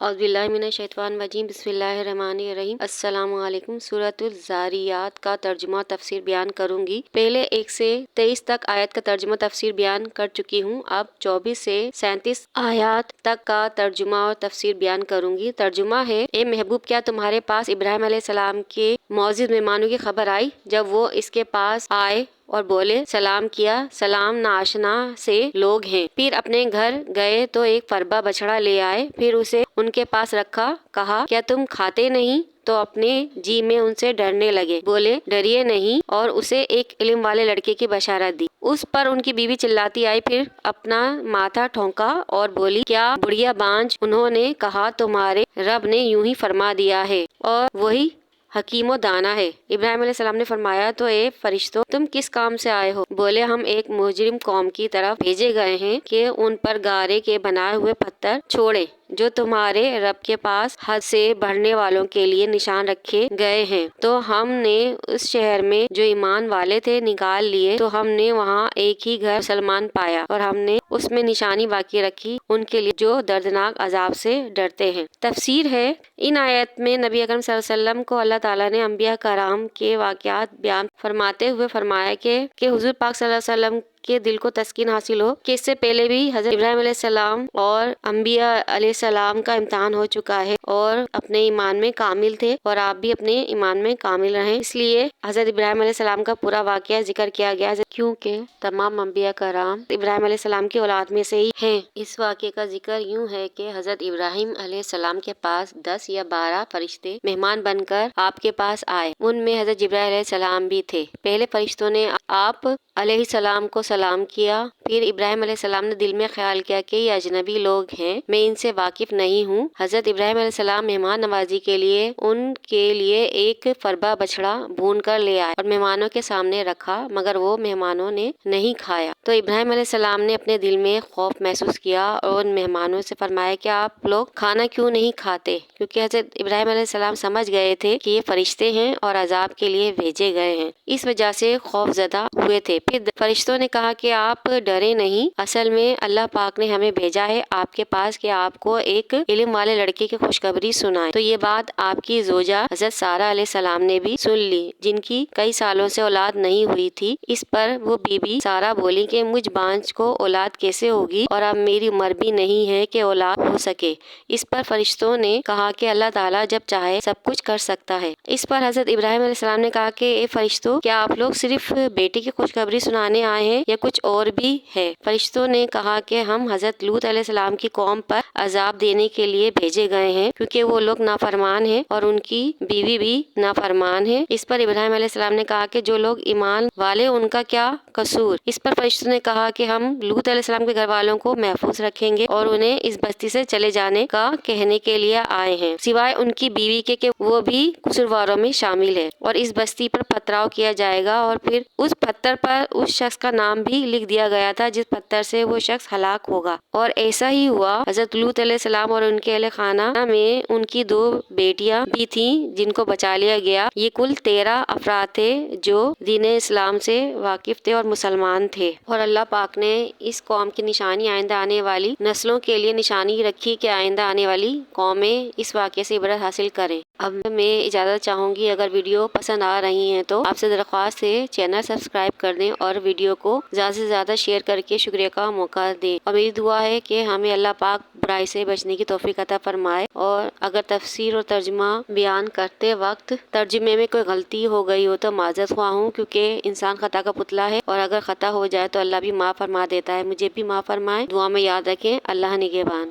औज़ुबिल्लाहिमिनश्शैतानिर्रजीम बिस्मिल्लाहिर्रहमानिर्रहीम। अस्सलाम वालेकुम। सूरतुल ज़ारियात का तर्जुमा तफसीर बयान करूंगी। पहले 1 से 23 तक आयत का तर्जुमा तफसीर बयान कर चुकी हूँ। अब 24 से 37 आयत तक का तर्जुमा और तफसीर बयान करूंगी। तर्जुमा है, ए महबूब, क्या तुम्हारे पास इब्राहिम अलैहिस्सलाम के मौजूद मेहमानों की खबर आई जब वो इसके पास आए और बोले सलाम किया, सलाम नाशना से लोग हैं। फिर अपने घर गए तो एक फरबा बछड़ा ले आए, फिर उसे उनके पास रखा, कहा क्या तुम खाते नहीं? तो अपने जी में उनसे डरने लगे, बोले डरिए नहीं, और उसे एक इल्म वाले लड़के की बशारत दी। उस पर उनकी बीवी चिल्लाती आई, फिर अपना माथा ठोंका और बोली क्या बुढ़िया बांझ? उन्होंने कहा तुम्हारे रब ने यूं ही फरमा दिया है और वही हकीमो दाना है। इब्राहिम अलैहिस्सलाम ने फरमाया, तो ए फरिश्तों, तुम किस काम से आए हो? बोले हम एक मुजरिम कौम की तरफ भेजे गए हैं कि उन पर गारे के बनाए हुए पत्थर छोड़े जो तुम्हारे रब के पास हद से बढ़ने वालों के लिए निशान रखे गए हैं। तो हमने उस शहर में जो ईमान वाले थे निकाल लिए, तो हमने वहाँ एक ही घर मुसलमान पाया और हमने उसमें निशानी बाकी रखी उनके लिए जो दर्दनाक अजाब से डरते हैं। तफसीर है, इन आयत में नबी अकरम सल्लल्लाहु अलैहि वसल्लम को अल्लाह ताला ने अंबिया कराम के वाक़यात बयान फरमाते हुए फरमाया कि हुजूर पाक सल्लल्लाहु अलैहि वसल्लम के दिल को तस्कीन हासिल हो कि इससे पहले भी हज़रत इब्राहिम अलैहिस्सलाम और अंबिया अलैहिस्सलाम का इम्तिहान हो चुका है और अपने ईमान में कामिल थे और आप भी अपने ईमान में कामिल रहें, इसलिए हज़रत इब्राहिम अलैहिस्सलाम का पूरा वाक़या जिक्र किया गया, क्योंकि तमाम अंबिया कराम इब्राहिम अलैहिस्सलाम की औलाद में से ही हैं। इस वाक़े का जिक्र यूँ है कि हज़रत इब्राहिम अलैहिस्सलाम के पास 10 या 12 फरिश्ते मेहमान बनकर आपके पास आए। उनमें हज़रत जिब्राइल अलैहिस्सलाम भी थे। पहले फरिश्तों ने आप अलैहिस्सलाम को सलाम किया, फिर इब्राहिम अलैहिस्सलाम ने दिल में ख्याल किया कि ये अजनबी लोग हैं, मैं इनसे वाकिफ नहीं हूँ। हज़रत इब्राहिम अलैहिस्सलाम मेहमान नवाजी के लिए उनके लिए एक फरबा बछड़ा भून कर ले आए और मेहमानों के सामने रखा, मगर वो मेहमानों ने नहीं खाया। तो इब्राहिम अलैहिस्सलाम ने अपने दिल में खौफ महसूस किया और उन मेहमानों से फरमाया कि आप लोग खाना क्यों नहीं खाते? क्योंकि हज़रत इब्राहिम अलैहिस्सलाम समझ गए थे कि ये फरिश्ते हैं और अजाब के लिए भेजे गए हैं, इस वजह से खौफजदा हुए थे। फिर फरिश्तों ने कहा कि आप डरे नहीं, असल में अल्लाह पाक ने हमें भेजा है आपके पास कि आपको एक इल्म वाले लड़के की खुशखबरी सुनाए। तो ये बात आपकी जोजा हज़रत सारा अलैहिस्सलाम ने भी सुन ली, जिनकी कई सालों से औलाद नहीं हुई थी। इस पर वो बीबी सारा बोली कि मुझ बांझ को औलाद कैसे होगी और अब मेरी उम्र भी नहीं है कि औलाद हो सके। इस पर फरिश्तों ने कहा कि अल्लाह ताला जब चाहे सब कुछ कर सकता है। इस पर हज़रत इब्राहिम अलैहिस्सलाम ने कहा कि ए फरिश्तों, क्या आप लोग सिर्फ बेटी की खुशखबरी सुनाने आए हैं या कुछ और भी है? फरिश्तों ने कहा कि हम हज़रत लूत अलैहिस्सलाम की कौम पर अजाब देने के लिए भेजे गए हैं, क्योंकि वो लोग नाफरमान हैं और उनकी बीवी भी नाफरमान है। इस पर इब्राहिम अलैहिस्सलाम ने कहा कि जो लोग ईमान वाले उनका क्या कसूर? इस पर फरिश्तों ने कहा कि हम लूत अलैहिस्सलाम के घर वालों को महफूज रखेंगे और उन्हें इस बस्ती से चले जाने का कहने के लिए आए हैं, सिवाय उनकी बीवी के वो भी कसूरवारों में शामिल है। और इस बस्ती पर पथराव किया जाएगा और फिर उस पत्थर पर उस शख्स का नाम भी लिख दिया गया था जिस पत्थर से वो शख्स हलाक होगा। और ऐसा ही हुआ। हज़रत लूत अलैहिस्सलाम और उनके अहले खाना में उनकी 2 बेटियां भी थीं जिनको बचा लिया गया। ये कुल 13 अफराद थे जो दीन इस्लाम से वाकिफ थे और मुसलमान थे। और अल्लाह पाक ने इस कौम की निशानी आइंदा आने वाली नस्लों के लिए निशानी रखी कि आइंदा आने वाली कौमें इस वाक़े से इबरत हासिल करें। अब मैं इजाज़त चाहूँगी, अगर वीडियो पसंद आ रही हैं तो आपसे दरख्वास्त है चैनल सब्सक्राइब कर दें और वीडियो को ज़्यादा से ज़्यादा शेयर करके शुक्रिया का मौका दें। और मेरी दुआ है कि हमें अल्लाह पाक बुराई से बचने की तौफीक अता फरमाए। और अगर तफसीर और तर्जुमा बयान करते वक्त तर्जुमे में कोई गलती हो गई हो तो माज़रत ख्वाह हूँ, क्योंकि इंसान खता का पुतला है और अगर खता हो जाए तो अल्लाह भी माफ़ फरमा देता है। मुझे भी माफ़ फरमाए। दुआ में याद रखें। अल्लाह निगहबान।